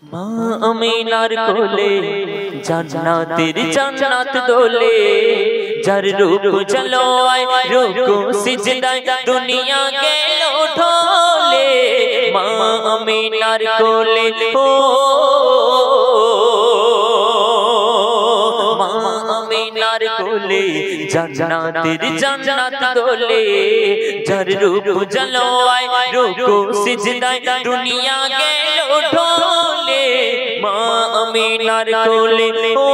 মা আমিনার কোলে জান্নাতের জান্নাত দোলে, যার রূপ চলো আয় রুকু সিজদায় দুনিয়া গেল ঢলে। মা আমিনার কোলে ও মা আমিনার কোলে জান্নাতের জান্নাত দোলে, যার রূপ চলো আয় রুকু সিজদায় দুনিয়া গেল ঢলে। মা আমিনার কোলে ও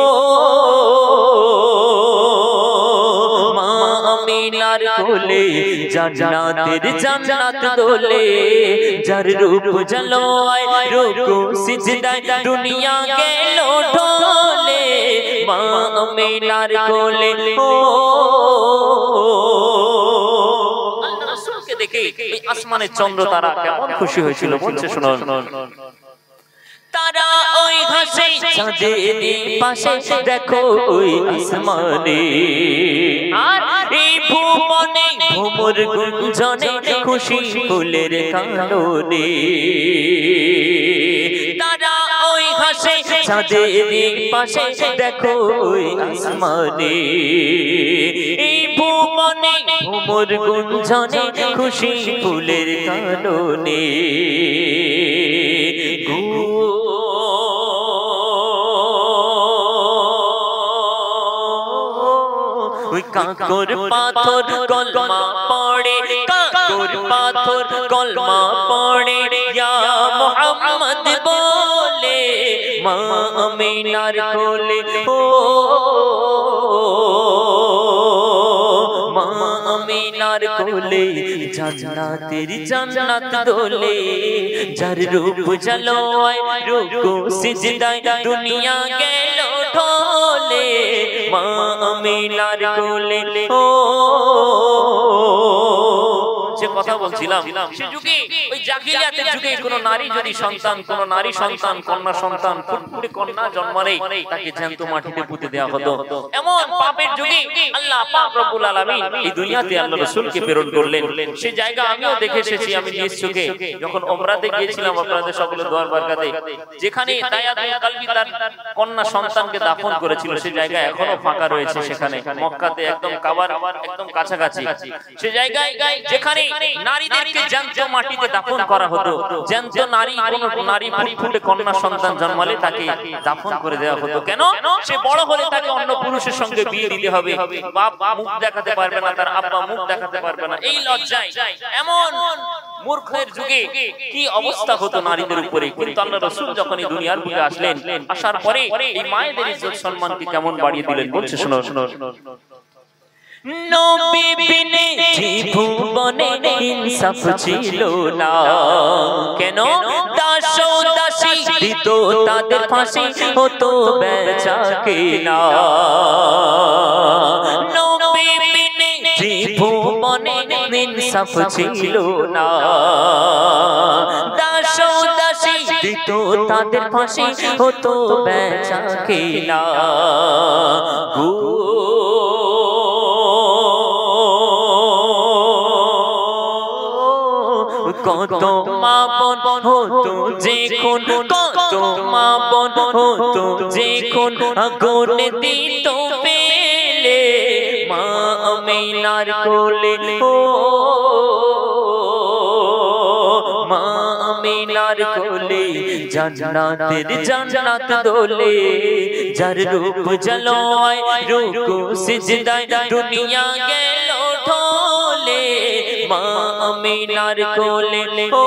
মা আমিনার কোলে জান্নাতের জান্নাত দোলে, যার রূপ চলো আয় রুকু সিজদায় দুনিয়া গেল ঢলে। মা আমিনার কোলে ও রাসূলকে দেখে এই আসমানের চন্দ্র তারা কেমন খুশি হয়েছিল বলছে শুনুন। তারা ওই ঘাসে চাঁদের পাশে দেখো ওই আসমানে, আর এই ভুবনে ভ্রমর গুঞ্জনে খুশি ফুলের কাননে। তারা ওই ঘাসে চাঁদের পাশে দেখো ওই আসমানে, এই ভুবনে ভ্রমর গুঞ্জনে খুশি ফুলের কাননে। কাকর পাথর কলমা পড়ে, কাকর পাথর কলমা পড়ে, ইয়া মুহাম্মদ বলে। মা আমিনার কোলে ও মা আমিনার কোলে জান্নাতের জান্নাত দোলে, যার রূপ চলো আয় রুকু সিজদায় দুনিয়া গেল ঢলে। মা আমিনার কোলে ও যে কথা বলছিলাম সে যুগে ওই জাহিলিয়াতের যুগে কোন নারী যদি সন্তান কোন নারী সন্তান কন্যা সন্তান ফুটফুটে কন্যা জন্মালে তাকে জ্যান্ত মাটিতে পুঁতে দেওয়া হতো। এমন পাপের যুগে আল্লাহ পাক রব্বুল আলামিন এই দুনিয়াতে আল্লাহ রাসূলকে প্রেরণ করলেন। সেই জায়গা আমিও দেখে এসেছি, আমি নিজ চোখে যখন ওমরাতে গিয়েছিলাম আপনাদের সকলে দোয়ার বরকতে, যেখানে দায়াতুল কলবি তার কন্যা সন্তানকে দাফন করেছিল সেই জায়গা এখনো ফাঁকা রয়েছে। সেখানে মক্কাতে একদম কাবার একদম কাছাকাছি সে জায়গায় যেখানে নারীদেরকে জ্যান্ত মাটিতে দাফন করা হতো, জ্যান্ত নারী কোন নারী ফুটফুটে কন্যা সন্তান জন্মালে তাকে দাফন করে দেওয়া হতো। কেন? সে বড় হলে তাকে অন্য পুরুষের সঙ্গে বিয়ে দিতে হবে, বাপ মুখ দেখাতে পারবে না, তার আব্বা মুখ দেখাতে পারবে না, এই লজ্জায় এমন মূর্খের যুগে কি অবস্থা হতো নারীদের উপরে। কিন্তু আল্লাহ রাসূল যখন এই দুনিয়ার বুকে আসলেন, আসার পরে এই মায়েদের ইজ্জত সম্মানকে কেমন বাড়িয়ে দিলেন বলছে শুনো। নবী বিনে ভুবনে ইনসাফ ছিল না, কেন? দাস দাসী দিত তাদের ফাঁসি হতো বেচা কেনা। নবী বিনে ভুবনে ইনসাফ ছিল না, দাস দাসী দিত তাদের ফাঁসি হতো বেচা কেনা। কত মা বোন হতো যে খুন, কত মা বোন হতো যে খুন, আগুনে দিত পেলে। মা আমিনার কোলে ও মা আমিনার কোলে জান্নাতের জান্নাত দোলে, যার রূপ চলো আয় রুকু সিজদায় দুনিয়া গেল ঢলে। মা আমিনার কোলে ও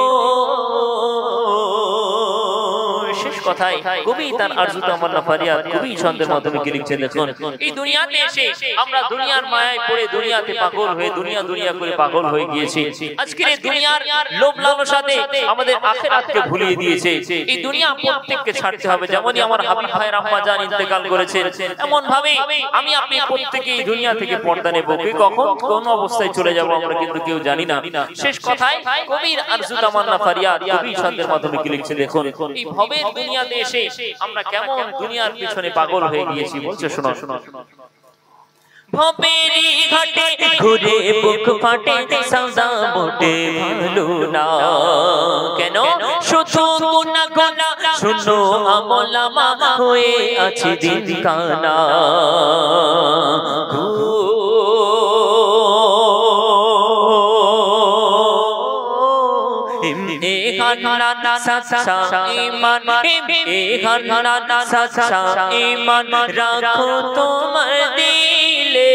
শেষ কথায় কবি তার আরজু তামান্না ফারিয়াদ কবি ছন্দের মাধ্যমে কি লিখছেন দেখুন। এই দুনিয়াতে এসে আমরা দুনিয়ার মায়ায় পড়ে দুনিয়াতে পাগল হয়ে দুনিয়া দুনিয়া করে পাগল হয়ে গিয়েছি। আজকের এই দুনিয়ার লোভ লালসাতে আমাদের আখিরাতকে ভুলিয়ে দিয়েছে। এই দুনিয়া প্রত্যেককে ছাড়তে হবে। যেমনই আমার হাবিব ভাইয়ের আম্মা জান ইন্তেকাল করেছেন, এমন ভাবে আমি আপনি প্রত্যেকে এই দুনিয়া থেকে পর্দা নেব। কে কখন কোন অবস্থায় চলে যাব আমরা কিন্তু কেউ জানি না। শেষ কথায় কবির আরজু তামান্না ফারিয়াদ কবি ছন্দের মাধ্যমে কি লিখছে দেখুন। এই ভবের দুনিয়াতে এসে আমরা কেমন দুনিয়ার পিছনে পাগল হয়ে গিয়েছি বলছে শোনো। ভবেরি ঘাটে ঘুরে বুক ফাটে সাজা মোটে ভালো না, কেন? শুধু গুনাহ গুনাহ শুনো আমলামা হয়ে আছে দিন কানা রাখো তোমার দিলে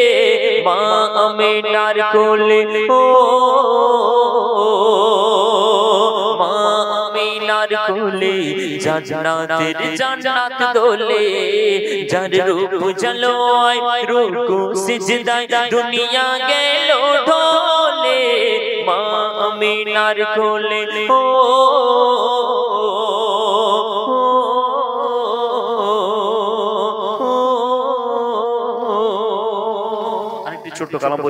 মা আমিনার কোলে ও মা আমিনার কোলে জান্নাতের জান্নাত দোলে যার রূপ জলোয় রুকু সিজদায় দুনিয়া গেল ঢলে মা আমিনার কোলে ও আরেকটি ছোট্ট কালাম